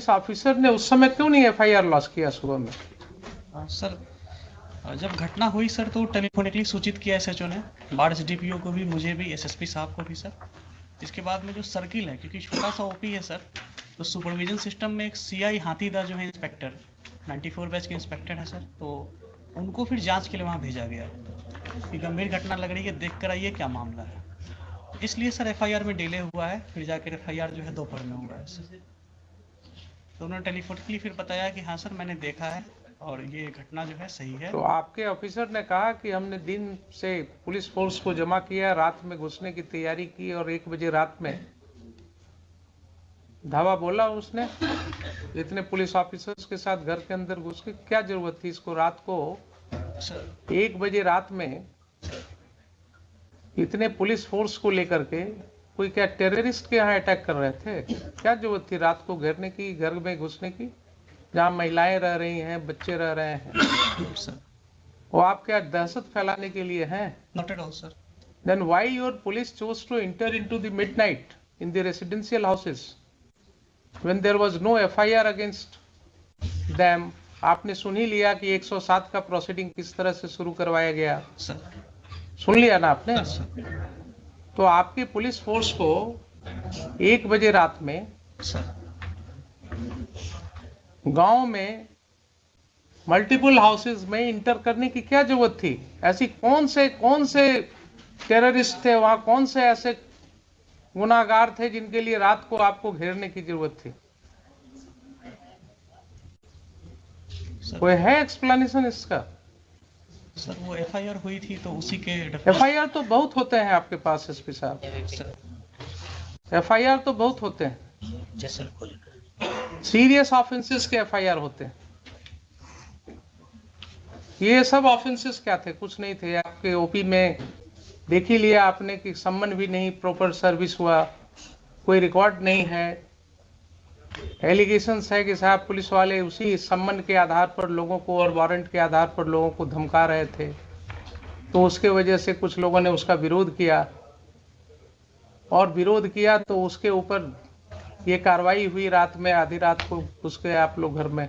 इस ऑफिसर ने उस समय क्यों नहीं एफआईआर लॉन्च किया सुबह में? सर जब घटना हुई सर तो टेलीफोनिकली सूचित किया एसएचओ ने, बाढ़ डीपीओ को भी, मुझे भी, एसएसपी साहब को भी सर। इसके बाद में जो सर्किल है, क्योंकि छोटा सा ओपी है सर, तो सुपरविजन सिस्टम में एक सीआई हाथीदा जो है इंस्पेक्टर 94 बैच के इंस्पेक्टर है सर, तो उनको फिर जांच के लिए वहाँ भेजा गया कि गंभीर घटना लग रही है, देख कर आइए क्या मामला है। इसलिए सर एफआईआर में डिले हुआ है, फिर जाकर एफआईआर जो है दोपहर में हुआ है सर। तो उन्होंने टेलीफोनिकली फिर बताया कि हाँ सर मैंने देखा है और ये घटना जो है सही है। तो आपके ऑफिसर ने कहा कि हमने दिन से पुलिस फोर्स को जमा किया, रात में घुसने की तैयारी की और 1 बजे रात में धावा बोला उसने। इतने पुलिस ऑफिसर्स के साथ घर के अंदर घुस के क्या जरूरत थी इसको? रात को 1 बजे रात में इतने पुलिस फोर्स को लेकर के कोई क्या टेररिस्ट के यहाँ अटैक कर रहे थे? क्या जरूरत थी रात को घेरने की, घर में घुसने की, जहाँ महिलाएं रह रही हैं, बच्चे रह रहे हैं? वो आप क्या दहशत फैलाने के लिए हैं? Not at all, sir. Then why your police chose to enter into the midnight in the residential houses when there was no FIR against them? आपने सुन ही लिया कि 107 का प्रोसीडिंग किस तरह से शुरू करवाया गया। Sir. सुन लिया ना आपने? Yes, sir. तो आपकी पुलिस फोर्स को 1 बजे रात में Sir. गांव में मल्टीपल हाउसेज में इंटर करने की क्या जरूरत थी? ऐसी कौन से टेररिस्ट थे वहां, कौन से ऐसे गुनाहगार थे जिनके लिए रात को आपको घेरने की जरूरत थी? कोई है एक्सप्लेनेशन इसका? सर वो एफआईआर हुई थी तो उसी के एफआईआर तो बहुत होते हैं आपके पास एसपी साहब, एफआईआर तो बहुत होते हैं, सीरियस ऑफेंसेस के एफआईआर होते हैं। ये सब ऑफेंसेस क्या थे? कुछ नहीं थे। आपके ओपी में देख ही लिया आपने कि सम्मन भी नहीं, प्रॉपर सर्विस हुआ, कोई रिकॉर्ड नहीं है। एलिगेशंस है कि साहब पुलिस वाले उसी सम्मन के आधार पर लोगों को और वारंट के आधार पर लोगों को धमका रहे थे, तो उसके वजह से कुछ लोगों ने उसका विरोध किया, और विरोध किया तो उसके ऊपर ये कार्रवाई हुई। रात में आधी रात को घुस गए आप लोग घर में।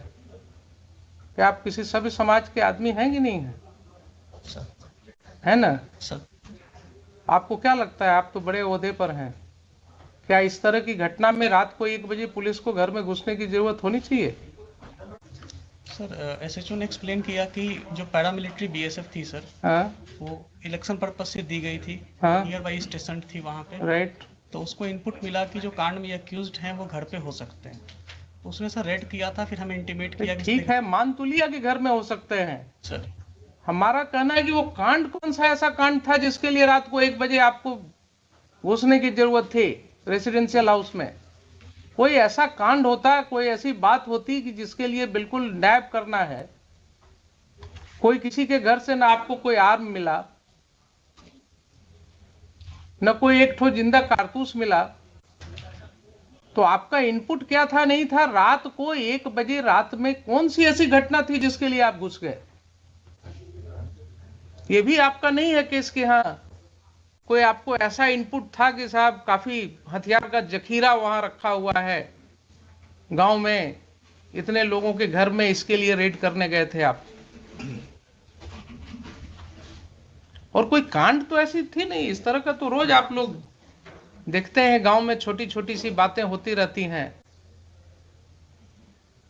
क्या आप किसी सभ्य समाज के आदमी हैं कि नहीं है? है ना सर? आपको क्या लगता है, आप तो बड़े ओहदे पर हैं, क्या इस तरह की घटना में रात को 1 बजे पुलिस को घर में घुसने की जरूरत होनी चाहिए? सर एसएचओ ने एक्सप्लेन किया कि जो पैरामिलिट्री बीएसएफ थी सर, हाँ, वो इलेक्शन पर्पस से दी गई थी, हाँ, नियर बाई स्टेशन थी वहाँ पे, राइट। तो उसको इनपुट मिला कि जो कांड में अक्यूज्ड हैं वो घर पे हो सकते हैं, तो उसने सर रेड किया था। फिर हमें इंटीमेट किया कि ठीक है, मान तो लिया कि घर में हो सकते हैं सर। हमारा कहना है कि वो कांड कौन सा ऐसा कांड था जिसके लिए रात को 1 बजे आपको घुसने की जरूरत थी रेसिडेंशियल हाउस में? कोई ऐसा कांड होता, कोई ऐसी बात होती कि जिसके लिए बिल्कुल नैब करना है, कोई किसी के घर से ना आपको कोई आर्म मिला, न कोई एक ठो जिंदा कारतूस मिला, तो आपका इनपुट क्या था? नहीं था। रात को 1 बजे रात में कौन सी ऐसी घटना थी जिसके लिए आप घुस गए? ये भी आपका नहीं है केस कि हाँ कोई आपको ऐसा इनपुट था कि साहब काफी हथियार का जखीरा वहां रखा हुआ है गांव में, इतने लोगों के घर में, इसके लिए रेड करने गए थे आप। और कोई कांड तो ऐसी थी नहीं। इस तरह का तो रोज आप लोग देखते हैं गांव में, छोटी छोटी सी बातें होती रहती हैं।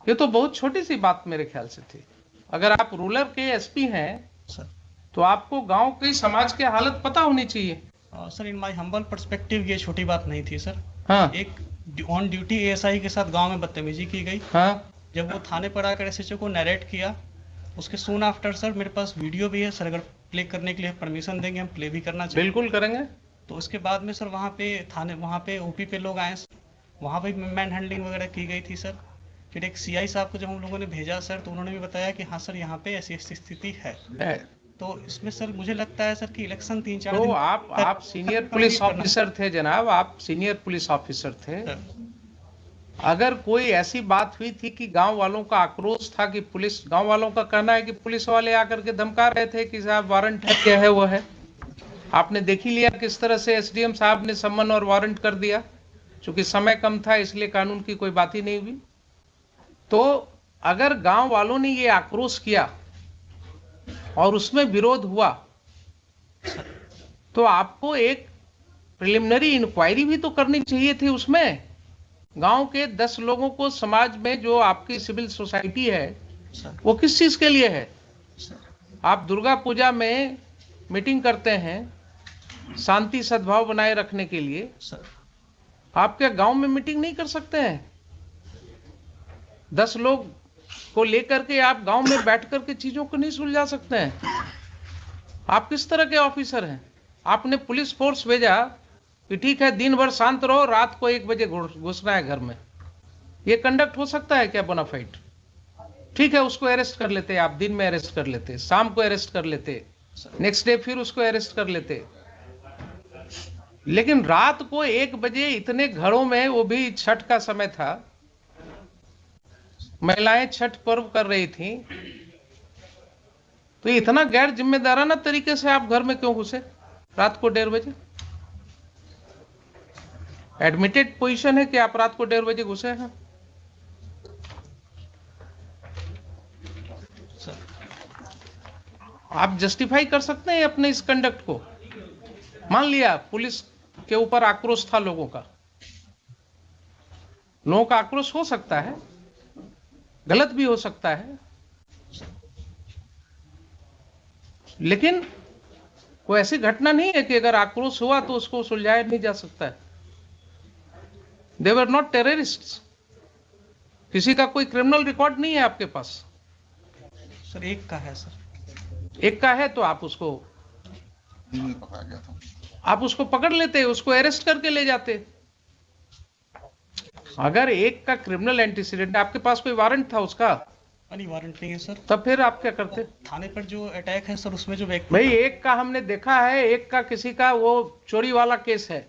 ये तो बहुत छोटी सी बात मेरे ख्याल से थी। अगर आप रूरल के एसपी हैं सर, तो आपको गांव की समाज की हालत पता होनी चाहिए। Sir in my humble perspective ये छोटी बात नहीं थी सर। हाँ, एक ऑन ड्यूटी एएसआई के साथ गांव में बदतमीजी की गई। हाँ, जब वो थाने पर आकर एसएचओ को नरेट किया, उसके सून आफ्टर सर मेरे पास वीडियो भी है सर, अगर प्ले करने के लिए परमिशन देंगे हम प्ले भी करना चाहिए। बिल्कुल करेंगे। तो उसके बाद में सर वहाँ पे थाने, वहाँ पे ओपी पे लोग आए, वहाँ पे मैन हैंडलिंग वगैरह की गई थी सर। फिर एक सीआई साहब को जब हम लोगों ने भेजा सर, तो उन्होंने भी बताया कि हाँ सर यहाँ पे ऐसी ऐसी स्थिति है। तो इसमें सर मुझे लगता है सर कि इलेक्शन 3-4 तो दिन आप सीनियर पुलिस ऑफिसर थे जनाब, आप सीनियर पुलिस ऑफिसर थे। अगर कोई ऐसी बात हुई थी कि गांव वालों का आक्रोश था कि पुलिस, गांव वालों का कहना है कि पुलिस वाले आकर के धमका रहे थे कि साहब वारंट है, क्या है वो है, आपने देख ही लिया किस तरह से एसडीएम साहब ने सम्मन और वारंट कर दिया। चूंकि समय कम था इसलिए कानून की कोई बात ही नहीं हुई। तो अगर गांव वालों ने ये आक्रोश किया और उसमें विरोध हुआ तो आपको एक प्रिलिमिनरी इंक्वायरी भी तो करनी चाहिए थी उसमें। गांव के 10 लोगों को, समाज में जो आपकी सिविल सोसाइटी है वो किस चीज के लिए है? आप दुर्गा पूजा में मीटिंग करते हैं शांति सद्भाव बनाए रखने के लिए, आप क्या गांव में मीटिंग नहीं कर सकते हैं? 10 लोग को लेकर के आप गांव में बैठ करके चीजों को नहीं सुलझा सकते हैं? आप किस तरह के ऑफिसर हैं? आपने पुलिस फोर्स भेजा कि ठीक है दिन भर शांत रहो, रात को 1 बजे घुसना है घर में। ये कंडक्ट हो सकता है क्या बोनाफाइड? ठीक है, उसको अरेस्ट कर लेते, आप दिन में अरेस्ट कर लेते, शाम को अरेस्ट कर लेते, नेक्स्ट डे फिर उसको अरेस्ट कर लेते, लेकिन रात को 1 बजे इतने घरों में, वो भी छठ का समय था, महिलाएं छठ पर्व कर रही थी, तो इतना गैर जिम्मेदाराना तरीके से आप घर में क्यों घुसे रात को 1:30 बजे? एडमिटेड पोजीशन है कि आप रात को 1:30 बजे घुसे हैं। आप जस्टिफाई कर सकते हैं अपने इस कंडक्ट को? मान लिया पुलिस के ऊपर आक्रोश था लोगों का आक्रोश हो सकता है, गलत भी हो सकता है, लेकिन कोई ऐसी घटना नहीं है कि अगर आक्रोश हुआ तो उसको सुलझाया नहीं जा सकता है। दे वर नॉट टेररिस्ट्स। किसी का कोई क्रिमिनल रिकॉर्ड नहीं है आपके पास। सर एक का है सर। एक का है तो आप उसको पकड़ा गया था, आप उसको पकड़ लेते, उसको अरेस्ट करके ले जाते। अगर एक का क्रिमिनल एंटीसीडेंट, आपके पास कोई वारंट था उसका? नहीं वारंट नहीं है सर। तब फिर आप क्या करते? थाने पर जो अटैक है सर, उसमें जो व्यक्ति, भाई एक का हमने देखा है, एक का किसी का वो चोरी वाला केस है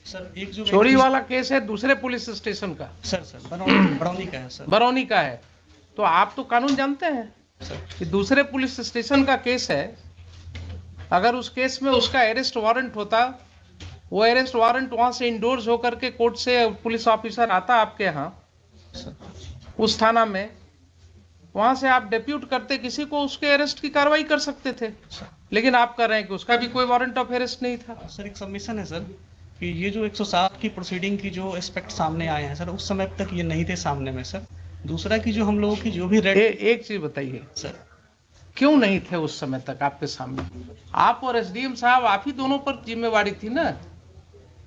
सर, एक जो चोरी वाला केस है दूसरे पुलिस स्टेशन का, सर बरौनी का है सर। बरौनी का है। तो आप तो कानून जानते हैं सर कि दूसरे पुलिस स्टेशन का केस है, अगर उस केस में उसका अरेस्ट वारंट होता, वो अरेस्ट वारंट वहां से इंडोर्स होकर के कोर्ट से पुलिस ऑफिसर आता आपके यहाँ उस थाना में, वहां से आप डेप्यूट करते किसी को, उसके अरेस्ट की कार्रवाई कर सकते थे। लेकिन आप कर रहे हैं कि उसका भी कोई वारंट ऑफ अरेस्ट नहीं था। सर एक सबमिशन है सर कि ये जो 107 की प्रोसीडिंग की जो एस्पेक्ट सामने आए हैं सर, उस समय तक ये नहीं थे सामने में सर। दूसरा कि जो हम लोगों की जो भी रेड एक चीज बताइए सर, क्यों नहीं थे उस समय तक आपके सामने? आप और एसडीएम साहब, आप ही दोनों पर जिम्मेवारी थी ना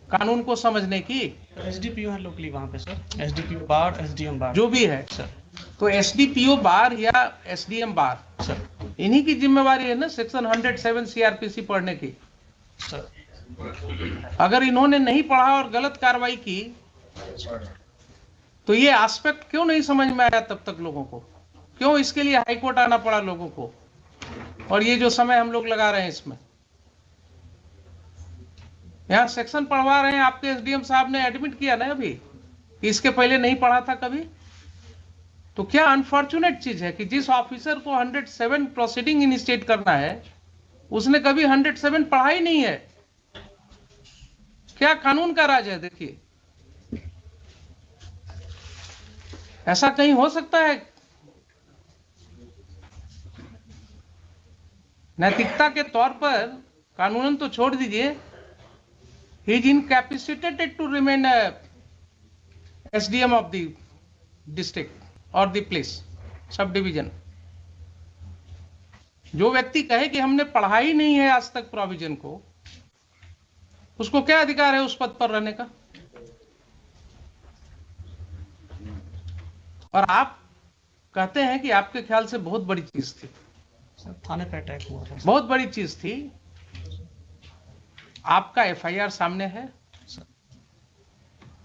कानून को समझने की। एसडीपीओ है लोकली वहाँ पे सर, एसडीपीओ बार, एसडीएम बार, जो भी है सर। तो एसडीपीओ बार या एसडीएम बार सर इन्हीं की जिम्मेवारी है ना सेक्शन 107 सीआरपीसी पढ़ने की। सर अगर इन्होंने नहीं पढ़ा और गलत कार्रवाई की तो ये एस्पेक्ट क्यों नहीं समझ में आया तब तक लोगों को? क्यों इसके लिए हाईकोर्ट आना पड़ा लोगों को? और ये जो समय हम लोग लगा रहे हैं इसमें, यहाँ सेक्शन पढ़वा रहे हैं, आपके एसडीएम साहब ने एडमिट किया ना अभी कि इसके पहले नहीं पढ़ा था कभी। तो क्या अनफॉर्चुनेट चीज है कि जिस ऑफिसर को 107 प्रोसीडिंग इनिशिएट करना है उसने कभी 107 पढ़ा ही नहीं है। क्या कानून का राज है? देखिए, ऐसा कहीं हो सकता है? नैतिकता के तौर पर कानूनन तो छोड़ दीजिए, he is incapacitated to remain SDM of the district और द प्लेस सब डिवीजन। जो व्यक्ति कहे कि हमने पढ़ा ही नहीं है आज तक प्रोविजन को, उसको क्या अधिकार है उस पद पर रहने का? और आप कहते हैं कि आपके ख्याल से बहुत बड़ी चीज थी। थाने पे अटैक हुआ था, बहुत बड़ी चीज थी। आपका एफआईआर सामने है,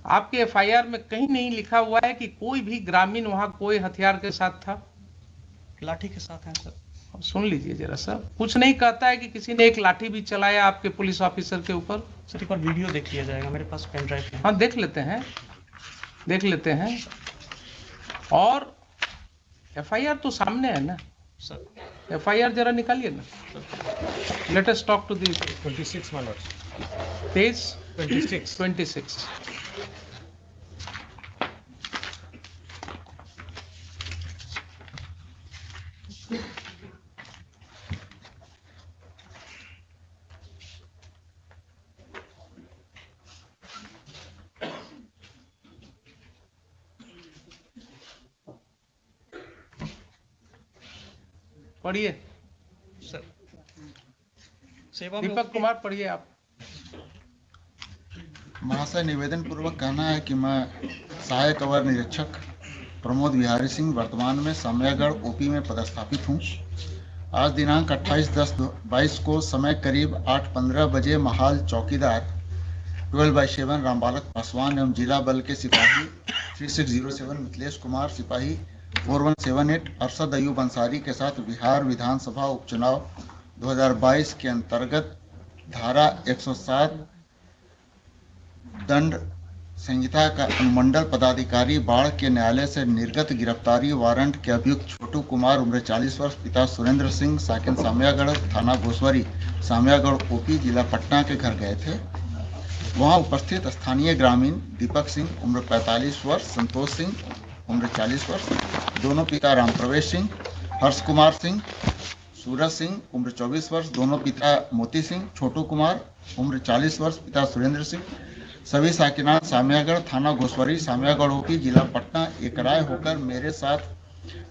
आपके एफआईआर में कहीं नहीं लिखा हुआ है कि कोई भी ग्रामीण वहां कोई हथियार के साथ था। लाठी के साथ है सर। सुन लीजिए जरा सा, कुछ नहीं कहता है कि किसी ने एक लाठी भी चलाया आपके पुलिस ऑफिसर के ऊपर। सर एक बार वीडियो देख लिया जाएगा, मेरे पास पेन ड्राइव है। हाँ देख लेते हैं, देख लेते हैं। और एफआईआर तो सामने है ना सर, एफआईआर जरा निकालिए ना। Let us talk to the 26 March page 26। पढ़िए। सर सेवा में दीपक कुमार पढ़िए आप। महाशय, निवेदन पूर्वक कहना है कि मैं सहायक अवर निरीक्षक प्रमोद बिहारी सिंह वर्तमान में सामयागढ़ ओपी में पदस्थापित हूँ। आज दिनांक 28/10/22 को समय करीब 8:15 बजे महाल चौकीदार 12/7 रामबालक पासवान एवं जिला बल के सिपाही 3607 मिथिलेश कुमार, सिपाही 4178 अरशद अयूब अंसारी के साथ बिहार विधानसभा उपचुनाव 2022 के अंतर्गत धारा 107 दंड संहिता का अनुमंडल पदाधिकारी बाढ़ के न्यायालय से निर्गत गिरफ्तारी वारंट के अभियुक्त छोटू कुमार उम्र 40 वर्ष, पिता सुरेंद्र सिंह, साकिन सामयागढ़, थाना घोसवरी, सामयागढ़ ओपी, जिला पटना के घर गए थे। वहां उपस्थित स्थानीय ग्रामीण दीपक सिंह उम्र 45 वर्ष, संतोष सिंह उम्र 40 वर्ष, दोनों पिता राम प्रवेश सिंह, हर्ष कुमार सिंह, सूरज सिंह उम्र 24 वर्ष, दोनों पिता मोती सिंह, छोटू कुमार उम्र 40 वर्ष, पिता सुरेंद्र सिंह, सभी साकिनान सामयागढ़, थाना घोसवरी, सामयागढ़ ओपी, जिला पटना एकराय होकर मेरे साथ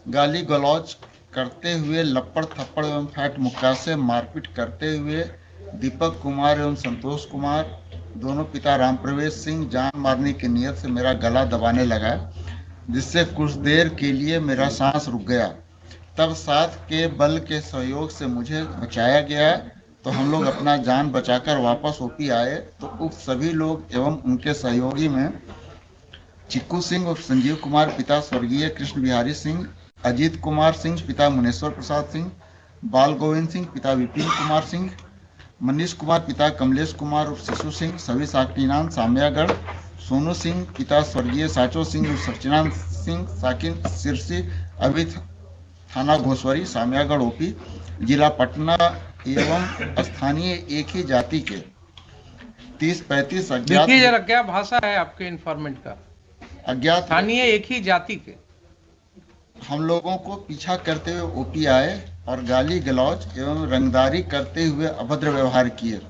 गाली गलौज करते हुए, लपड़ थप्पड़ एवं फैट मुक्का से मारपीट करते हुए दीपक कुमार एवं संतोष कुमार, दोनों पिता राम प्रवेश सिंह, जान मारने की नीयत से मेरा गला दबाने लगा, जिससे कुछ देर के लिए मेरा सांस रुक गया। तब साथ के बल के सहयोग से मुझे बचाया गया, तो हम लोग अपना जान बचाकर वापस ओपी आए तो उक्त सभी लोग एवं उनके सहयोगी में चिक्कू सिंह और संजीव कुमार पिता स्वर्गीय कृष्ण बिहारी सिंह, अजीत कुमार सिंह पिता मुनेश्वर प्रसाद सिंह, बाल गोविंद सिंह पिता विपिन कुमार सिंह, मनीष कुमार पिता कमलेश कुमार और शिशु सिंह, सभी साकिनान सामयागढ़, सोनू सिंह पिता स्वर्गीय साचो सिंह और सचिनान सिंह, साकिन सिरसी, अभी थाना घोसवरी, सामयागढ़ ओपी, जिला पटना एवं स्थानीय एक ही जाति के 30-35 अज्ञात। देखिए जरा क्या भाषा है आपके इन्फॉर्मेंट का। अज्ञात स्थानीय एक ही जाति के हम लोगों को पीछा करते हुए ओपी आए और गाली गलौज एवं रंगदारी करते हुए अभद्र व्यवहार किए।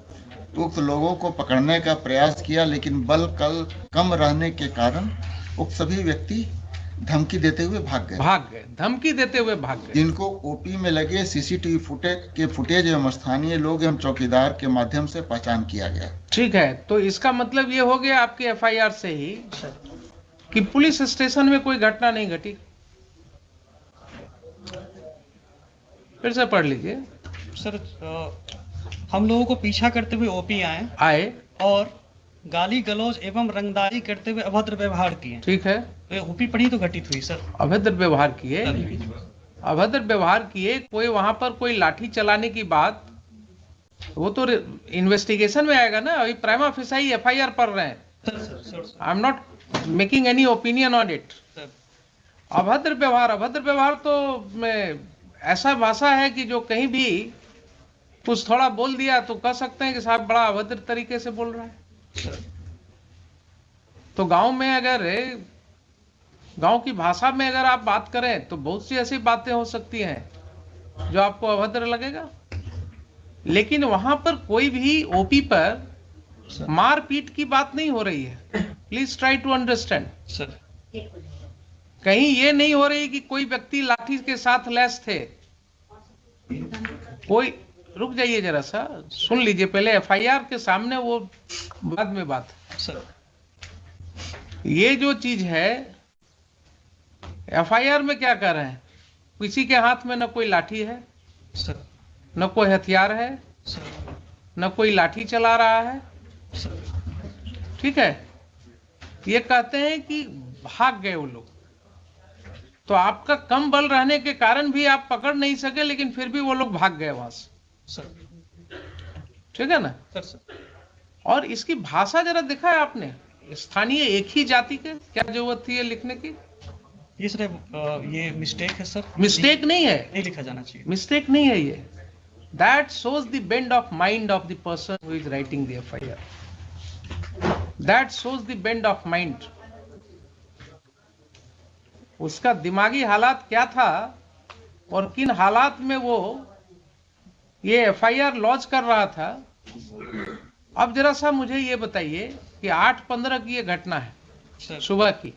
उक्त लोगों को पकड़ने का प्रयास किया, लेकिन बल कम रहने के कारण उक्त सभी व्यक्ति धमकी देते हुए भाग गए। धमकी देते हुए भाग गए, जिनको ओपी में लगे सीसीटीवी फुटेज एवं स्थानीय लोग एवं चौकीदार के माध्यम से पहचान किया गया। ठीक है, तो इसका मतलब ये हो गया आपकी एफआईआर से ही कि पुलिस स्टेशन में कोई घटना नहीं घटी। फिर से पढ़ लीजिए। सर हम लोगों को पीछा करते हुए ओपी आए और गाली गलौज एवं रंगदारी करते हुए अभद्र व्यवहार किए। ठीक है, तो ओपी पढ़ी तो घटित हुई सर। अभद्र व्यवहार किए, कोई वहां पर कोई लाठी चलाने की बात, वो तो इन्वेस्टिगेशन में आएगा ना। अभी प्राइमा फेसाई एफआईआर पढ़ रहे हैं। I am not making any opinion on it. अभद्र व्यवहार तो ऐसा भाषा है कि जो कहीं भी कुछ थोड़ा बोल दिया तो कह सकते हैं कि साहब बड़ा अभद्र तरीके से बोल रहा है। तो गांव में अगर गांव की भाषा में अगर आप बात करें तो बहुत सी ऐसी बातें हो सकती हैं जो आपको अभद्र लगेगा, लेकिन वहां पर कोई भी ओपी पर मारपीट की बात नहीं हो रही है। Please try to understand sir. कहीं ये नहीं हो रही कि कोई व्यक्ति लाठी के साथ लैस थे। कोई रुक जाइए जरा सा, सुन लीजिए पहले एफआईआर के सामने, वो बाद में बात सर। ये जो चीज है एफआईआर में क्या कर रहे हैं, किसी के हाथ में न कोई लाठी है सर, न कोई हथियार है सर, न कोई लाठी चला रहा है सर। ठीक है, ये कहते हैं कि भाग गए वो लोग। तो आपका कम बल रहने के कारण भी आप पकड़ नहीं सके, लेकिन फिर भी वो लोग भाग गए वहां से। ठीक है ना सर। और इसकी भाषा जरा देखा है आपने, स्थानीय एक ही जाति के, क्या जरूरत थी ये लिखने की? ये सर ये मिस्टेक है सर। मिस्टेक नहीं है, नहीं लिखा जाना चाहिए। मिस्टेक नहीं है ये। That shows the bend of mind of the person who is writing the FIR. That shows the bend of mind. उसका दिमागी हालात क्या था और किन हालात में वो ये एफआईआर लॉन्च कर रहा था। अब जरा सा मुझे ये बताइए कि 8/15 की ये घटना है, सर सुबह की।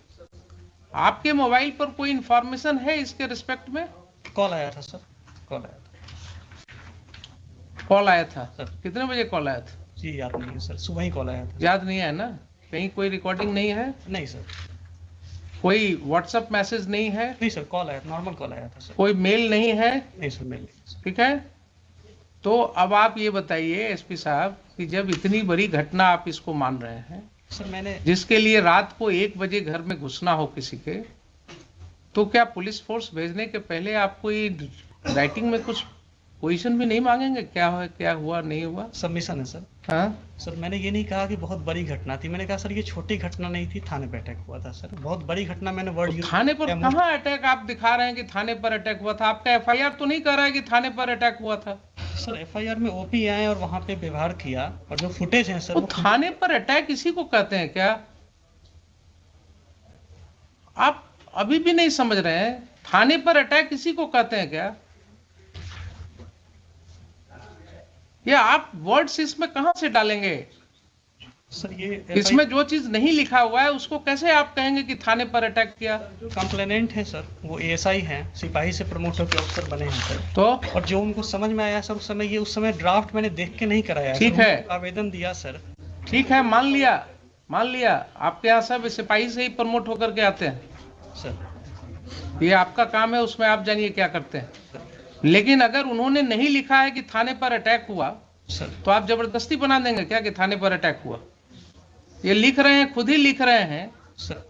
आपके मोबाइल पर कोई इंफॉर्मेशन है इसके रिस्पेक्ट में? कॉल आया था सर, कॉल आया था कॉल आया था? सर। कितने बजे कॉल आया था? जी याद नहीं है सर, सुबह ही कॉल आया था। याद नहीं है ना? कहीं कोई रिकॉर्डिंग नहीं है? नहीं सर, कोई व्हाट्सएप मैसेज नहीं है? नहीं सर, कॉल आया, नॉर्मल कॉल आया था सर। कोई मेल नहीं है? नहीं सर, मेल नहीं सर। ठीक है। तो अब आप ये बताइए एसपी साहब कि जब इतनी बड़ी घटना आप इसको मान रहे हैं, सर मैंने जिसके लिए रात को 1 बजे घर में घुसना हो किसी के, तो क्या पुलिस फोर्स भेजने के पहले आप कोई राइटिंग में कुछ पोजीशन भी नहीं मांगेंगे? क्या है, क्या हुआ, नहीं हुआ? सबमिशन है सर। हाँ, सर मैंने ये नहीं कहा कि बहुत बड़ी घटना थी, मैंने कहा सर ये छोटी घटना नहीं थी, थाने पे अटैक हुआ था सर। बहुत बड़ी घटना मैंने वर्ड तो यूज थाने पर कहाँ अटैक आप दिखा रहे हैं कि थाने पर अटैक हुआ था? आपका एफआईआर तो नहीं कह रहा है कि थाने पर अटैक हुआ था। सर एफआईआर में ओपी आए और वहाँ पे व्यवहार किया, और जो फुटेज है सर वो थाने पर अटैक इसी को कहते हैं क्या? आप अभी भी नहीं समझ रहे हैं? थाने पर अटैक इसी को कहते हैं क्या? या आप वर्ड्स इसमें कहां से डालेंगे? सर ये इसमें जो चीज नहीं लिखा हुआ है उसको कैसे आप कहेंगे कि थाने पर अटैक किया? जो कंप्लेनेंट है सर वो एएसआई हैं, सिपाही से प्रमोट होकर अफसर बने हैं सर। तो और जो उनको समझ में आया सर उस समय ड्राफ्ट मैंने देख के नहीं कराया, ठीक सर, है। उनको आवेदन दिया सर। ठीक है, मान लिया आपके यहाँ सब सिपाही से ही प्रमोट होकर के आते हैं, सर ये आपका काम है, उसमें आप जानिए क्या करते हैं। लेकिन अगर उन्होंने नहीं लिखा है कि थाने पर अटैक हुआ, सर तो आप जबरदस्ती बना देंगे क्या कि थाने पर अटैक हुआ? ये लिख रहे हैं, खुद ही लिख रहे हैं। सर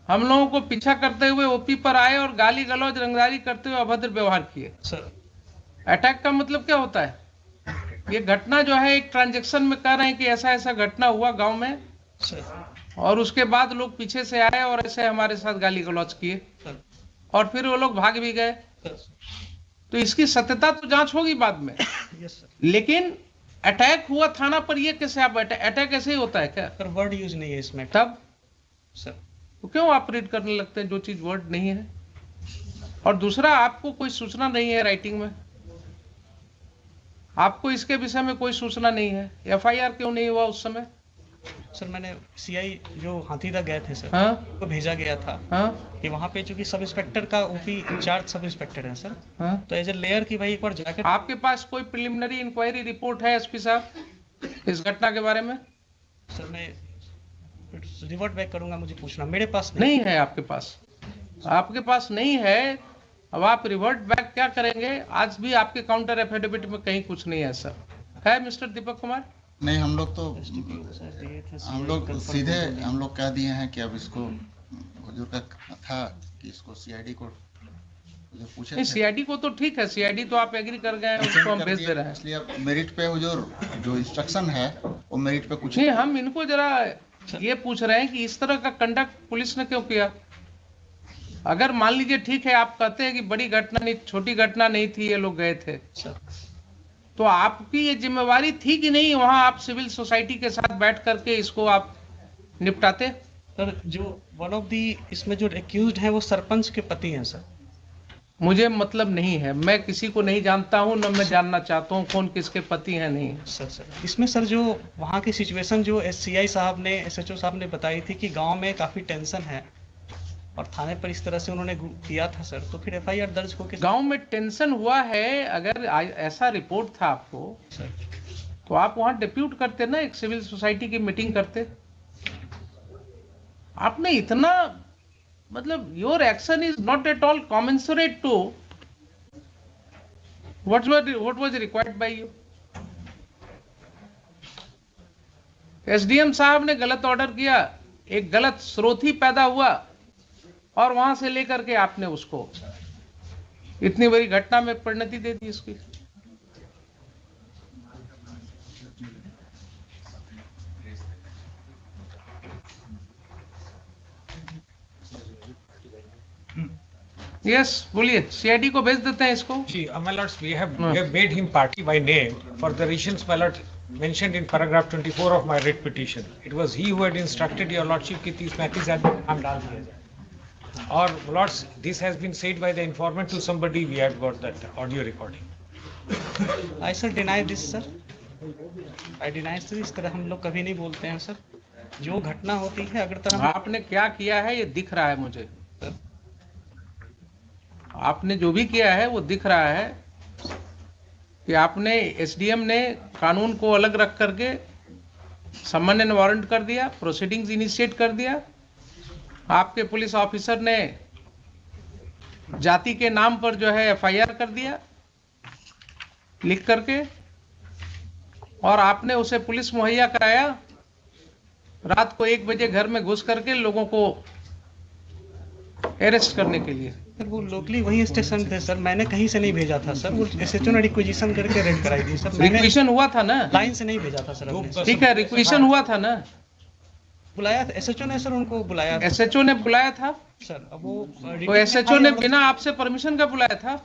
हम लोगों को पीछा करते हुए ओपी पर आए और गाली गलौज रंगदारी करते हुए अभद्र व्यवहार किए। सर अटैक का मतलब क्या होता है? ये घटना जो है एक ट्रांजैक्शन में कह रहे हैं कि ऐसा ऐसा घटना हुआ गांव में, सर और उसके बाद लोग पीछे से आए और ऐसे हमारे साथ गाली गलौज किए, सर और फिर वो लोग भाग भी गए। सर तो इसकी सत्यता तो जांच होगी बाद में। Yes sir. लेकिन अटैक हुआ थाना पर, ये कैसे आप अटैक ऐसे ही होता है क्या? सर वर्ड यूज नहीं है इसमें तब सर। तो क्यों आप रीड करने लगते हैं जो चीज वर्ड नहीं है? और दूसरा, आपको कोई सूचना नहीं है राइटिंग में, आपको इसके विषय में कोई सूचना नहीं है, एफआईआर क्यों नहीं हुआ उस समय? सर मैंने सीआई जो हाथीदा गए थे सर, हाँ को भेजा गया था हाँ कि वहाँ पे चूंकि सब इंस्पेक्टर का ओपी इंचार्ज सब इंस्पेक्टर है सर, हाँ। तो एज ए लेयर की भाई एक बार जाकर आपके पास कोई प्रिलिमिनरी इंक्वायरी रिपोर्ट है एसपी साहब इस घटना के बारे में? सर मैं रिवर्ट बैक करूंगा, मुझे पूछना, मेरे पास नहीं है आपके पास? आपके पास नहीं है, अब आप रिवर्ट बैक क्या करेंगे? आज भी आपके काउंटर एफिडेविट में कहीं कुछ नहीं है सर, है मिस्टर दीपक कुमार? नहीं, हम लोग तो नहीं। हम लोग सीधे हम लोग कह दिए हैं कि अब इसको हुजूर का था कि इसको सीआईडी को जो पूछे नहीं, थे, सीआईडी को तो ठीक है, सीआईडी तो आप एग्री कर गए हैं, उसको हम कर भेज दिए, दे रहे हैं। इसलिए अब मेरिट पे हुजूर जो इंस्ट्रक्शन है वो मेरिट पे कुछ नहीं, हम इनको जरा ये पूछ रहे हैं कि इस तरह का कंडक्ट पुलिस ने क्यों किया? अगर मान लीजिए ठीक है, आप कहते हैं कि बड़ी घटना नहीं, छोटी घटना नहीं थी, ये लोग गए थे, तो आपकी ये जिम्मेवारी थी कि नहीं वहां आप सिविल सोसाइटी के साथ बैठ करके इसको आप निपटाते? सर जो वन ऑफ दी इसमें जो एक्यूज्ड है वो सरपंच के पति हैं सर। मुझे मतलब नहीं है, मैं किसी को नहीं जानता हूं, न मैं जानना चाहता हूं कौन किसके पति हैं नहीं। सर इसमें सर जो वहाँ की सिचुएशन जो एससीआई साहब ने, एसएचओ साहब ने बताई थी कि गांव में काफी टेंशन है और थाने पर इस तरह से उन्होंने किया था सर, तो फिर एफआईआर दर्ज होकर गांव में टेंशन हुआ है, अगर ऐसा रिपोर्ट था आपको सर, तो आप वहां डिप्यूट करते ना, एक सिविल सोसाइटी की मीटिंग करते। आपने इतना, मतलब your action is not at all commensurate to what was required by you. SDM साहब ने गलत ऑर्डर किया, एक गलत स्रोत ही पैदा हुआ, और वहां से लेकर के आपने उसको इतनी बड़ी घटना में परिणति दे दी इसकी। यस, बोलिए, सीआईडी को भेज देते हैं इसको। See, my lords, we have made him party by name for the reasons my lord mentioned in paragraph 24 of my writ petition. It was he who had instructed your lordship कि 30-35 आदमी नाम डाल दिया जाए। Or Lords, this has been said by the informant to somebody. We have got that audio recording. I sir deny this sir. I deny sir, इस तरह हम लोग कभी नहीं बोलते हैं सर। जो घटना होती है अगर तरह आपने क्या किया है ये दिख रहा है मुझे, आपने जो भी किया है वो दिख रहा है कि आपने एसडीएम ने कानून को अलग रख करके समन एंड वारंट कर दिया, प्रोसीडिंग्स इनिशिएट कर दिया। आपके पुलिस ऑफिसर ने जाति के नाम पर जो है एफआईआर कर दिया लिख करके, और आपने उसे पुलिस मुहैया कराया रात को 1 बजे घर में घुस करके लोगों को अरेस्ट करने के लिए। सर वो लोकली वही स्टेशन थे सर, मैंने कहीं से नहीं भेजा था सर, वो एसएचओ ने रिक्वेजिशन करके रेड कराई थी सर। मैंने रिक्वेशन हुआ था ना, लाइन से नहीं भेजा था सर हमने। ठीक है, रिक्वेशन हुआ था ना, बुलाया था एसएचओ ने सर, उनको बुलाया था एसएचओ ने बुलाया था सर। अब वो तो एसएचओ ने बिना आपसे परमिशन का बुलाया था।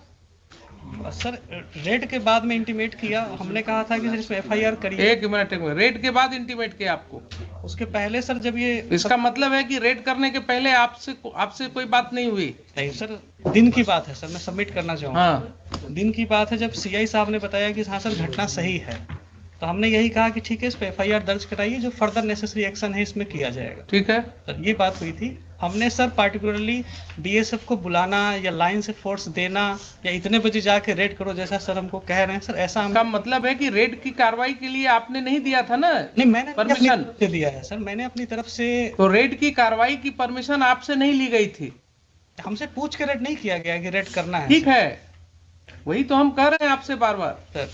सर रेड के बाद में इंटीमेट किया, हमने कहा था कि सर इसमें एफआईआर करिए। एक मिनट रेड के बाद इंटीमेट किया आपको? उसके पहले सर जब ये इसका मतलब है कि रेड करने के पहले आपसे कोई बात नहीं हुई? नहीं सर, दिन की बात है सर, मैं सबमिट करना चाहूँगा। हाँ, दिन की बात है जब सीआई साहब ने बताया कि हाँ सर घटना सही है, तो हमने यही कहा कि ठीक है इस पे एफआईआर दर्ज कराइए, जो फर्दर नेसेसरी एक्शन है इसमें किया जाएगा। ठीक है सर ये बात हुई थी। हमने सर पार्टिकुलरली बीएसएफ को बुलाना या लाइन से फोर्स देना या इतने बजे जाके रेड करो जैसा सर हमको कह रहे हैं सर, ऐसा हम का मतलब है कि रेड की कार्रवाई के लिए आपने नहीं दिया था ना नहीं, मैंने परमिशन? अपनी तरफ से दिया है सर, मैंने अपनी तरफ से। तो रेड की कार्रवाई की परमिशन आपसे नहीं ली गई थी? हमसे पूछ के रेड नहीं किया गया कि रेड करना है। ठीक है, वही तो हम कह रहे हैं आपसे बार बार। सर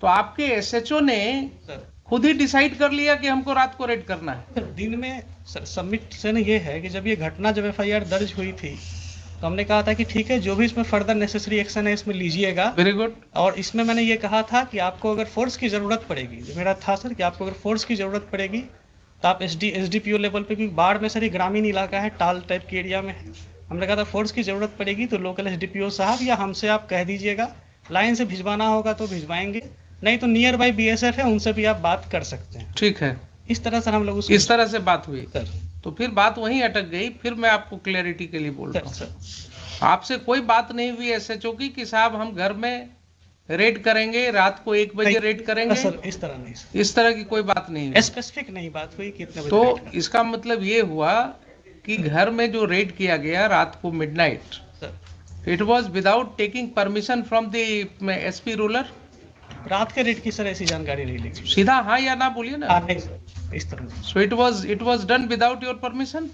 तो आपके एसएचओ ने सर खुद ही डिसाइड कर लिया कि हमको रात को रेड करना है? सर दिन में सर सबमिशन ये है कि जब ये घटना जब एफआईआर दर्ज हुई थी तो हमने कहा था कि ठीक है जो भी इसमें फर्दर नेसेसरी एक्शन है इसमें लीजिएगा। Very good. और इसमें मैंने ये कहा था कि आपको अगर फोर्स की ज़रूरत पड़ेगी, जो मेरा था सर कि आपको अगर फोर्स की ज़रूरत पड़ेगी तो आप एसडीपीओ लेवल पे, क्योंकि बाढ़ में सर ये ग्रामीण इलाका है, टाल टाइप के एरिया में है, हमने कहा था फोर्स की ज़रूरत पड़ेगी तो लोकल एसडीपीओ साहब या हमसे आप कह दीजिएगा, लाइन से भिजवाना होगा तो भिजवाएंगे, नहीं तो नियर बाई बीएसएफ है उनसे भी आप बात कर सकते हैं। ठीक है, इस तरह सर हम लोग इस तरह से बात हुई। सर तो फिर बात वहीं अटक गई। फिर मैं आपको क्लैरिटी के लिए बोल रहा सर हूँ, सर आपसे कोई बात नहीं हुई एसएचओ की कि साहब हम घर में रेड करेंगे, रात को 1 बजे रेड करेंगे? सर इस तरह नहीं सर, इस तरह की कोई बात नहीं हुई। स्पेसिफिक नहीं बात हुई कितने बजे तो रेड इसका मतलब ये हुआ कि घर में जो रेड किया गया रात को midnight, sir. It was without taking permission from the SP ruler? रात के रेट की सर ऐसी जानकारी नहीं ली। सीधा हाँ या ना बोलिए ना। हाँ नहीं सर, इस तरह नहीं। So it was done without your permission?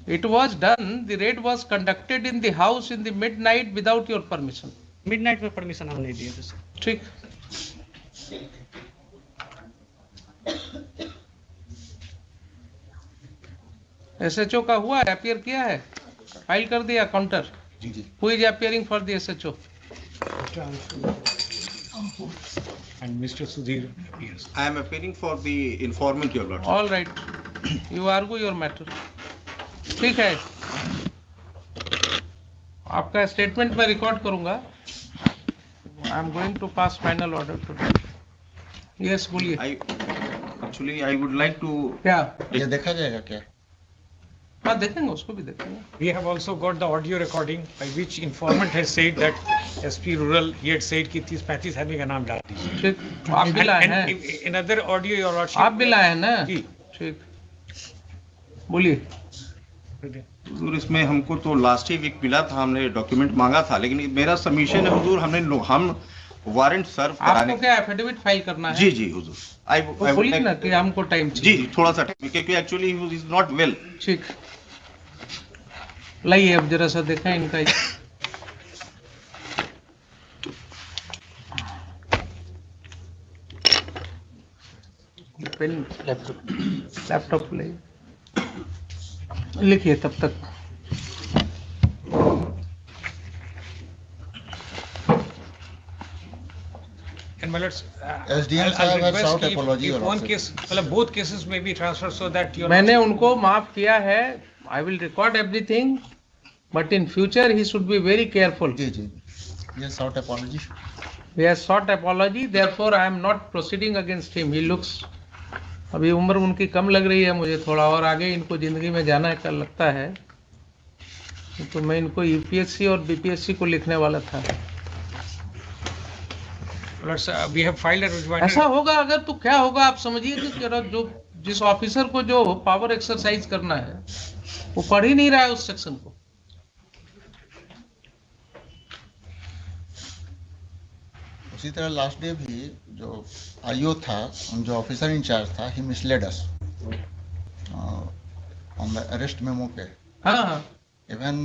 It was done, the raid was conducted in the house in the midnight without your permission. Midnight में परमिशन हम नहीं दिए थे सर। ठीक। एसएचओ का हुआ, अपीयर किया है, फाइल कर दिया काउंटर? जी जी। Who is appearing for the SHO? And Mr. Sudhir appears. I am appearing for the informant, your lordship. All right, you argue your matter. ठीक है, आपका स्टेटमेंट मैं रिकॉर्ड करूंगा। I am going to pass final order today. Yes बोलिए। I would like to. क्या? ये देखा जाएगा क्या? हाँ देखेंगे, उसको भी देखेंगे। We have also got the audio recording by which informant has said that SP Rural, he had said कि 30-35 आदमी का नाम डाल दीजिए। ठीक, आप भी लाए हैं? And another audio, your lordship. आप भी लाए हैं ना? जी। ठीक, बोलिए। हुजूर इसमें हमको तो लास्ट ही वीक मिला था, हमने डॉक्यूमेंट मांगा था, लेकिन मेरा सबमिशन है हुजूर, हम वारंट सर्व कराने। आपको क्या एफिडेविट फाइल करना है? जी जी हुजूर। तो बोलिए ना कि हमको टाइम जी चाहिए। जी थोड़ा सा टाइम, क्योंकि actually he is not well. ठीक, लाइए अब जरा सा देखें इनका। पेन लैपटॉप ले लिखिए तब तक। And my lords, SDM I'll साहब has request sought if apology, your one lordship. case, मतलब both cases may be transferred so that your मैंने उनको माफ किया है। I will record everything, but in future he should be very careful. जी जी। ये sought apology. He has sought apology, therefore I am not proceeding against him. He looks, अभी उम्र उनकी कम लग रही है मुझे थोड़ा, और आगे इनको जिंदगी में जाना है, कल लगता है। तो मैं इनको यूपीएससी और बीपीएससी को लिखने वाला था। Alert, sir, we have filed a rejoinder. ऐसा होगा अगर तो क्या होगा आप समझिए कि जो जिस ऑफिसर को जो पावर एक्सरसाइज करना है वो पढ़ ही नहीं रहा है उस सेक्शन को। उसी तरह लास्ट डे भी जो आईओ था, जो ऑफिसर इंचार्ज था, he misled us on the arrest memo पे। हाँ हाँ, Even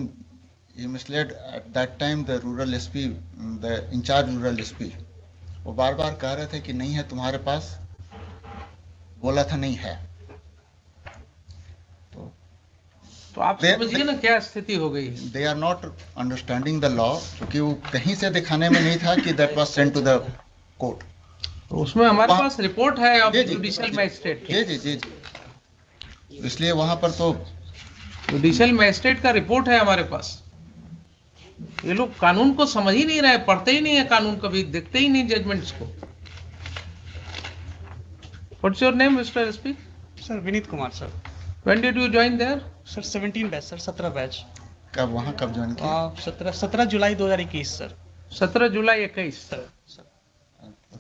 he misled at that time the rural SP, the in charge rural SP. वो बार बार कह रहे थे कि नहीं है तुम्हारे पास, बोला था नहीं है। तो आप समझिए ना क्या स्थिति हो गई है। They are not understanding the law, क्योंकि वो कहीं से दिखाने में नहीं था कि that was sent to the court. तो उसमें हमारे वहाँ- पास रिपोर्ट है ऑफ जी, जी, जुडिशियल मैजिस्ट्रेट। जी जी जी जी। इसलिए वहां पर तो जुडिशियल मैजिस्ट्रेट का रिपोर्ट है हमारे पास। ये लोग कानून को समझ ही नहीं रहे, पढ़ते ही नहीं है कानून, कभी देखते ही नहीं जजमेंट्स को। What's your name mister SP? Sir Vineet Kumar sir. When did you join there? Sir 17 batch sir, 17 batch. कब वहां कब ज्वाइन किया? 17 जुलाई 2021 सर। 17 जुलाई 21। Sir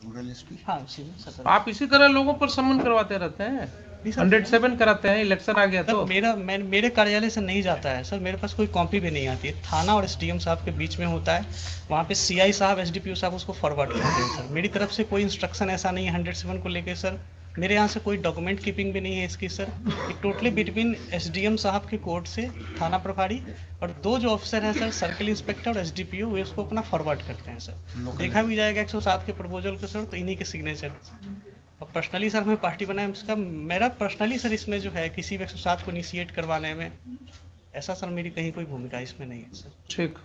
rural SP. हाँ उसी में 17। आप इसी तरह लोगों पर समन करवाते रहते हैं। नहीं सर, 107 कराते हैं, इलेक्शन आ गया तो। मेरे कार्यालय से नहीं जाता है सर, मेरे पास कोई कॉपी भी नहीं आती है। थाना और एसडीएम साहब के बीच में होता है, वहाँ पे सीआई साहब एसडीपीओ साहब उसको फॉरवर्ड करते हैं सर। मेरी तरफ से कोई इंस्ट्रक्शन ऐसा नहीं है 107 को लेके सर। मेरे यहाँ से कोई डॉक्यूमेंट कीपिंग भी नहीं है इसकी सर। ये टोटली बिटवीन एसडीएम साहब के कोर्ट से थाना प्रभारी और 2 जो ऑफिसर हैं सर, सर्किल इंस्पेक्टर और एसडीपीओ, वे उसको अपना फॉरवर्ड करते हैं सर। देखा भी जाएगा 107 के प्रपोजल को सर, तो इन्हीं के सिग्नेचर। और पर्सनली सर हमें पार्टी बनाए इसका, मेरा पर्सनली सर इसमें जो है किसी भी 107 को इनिशिएट करवाने में, ऐसा सर मेरी कहीं कोई भूमिका इसमें नहीं है सर। ठीक।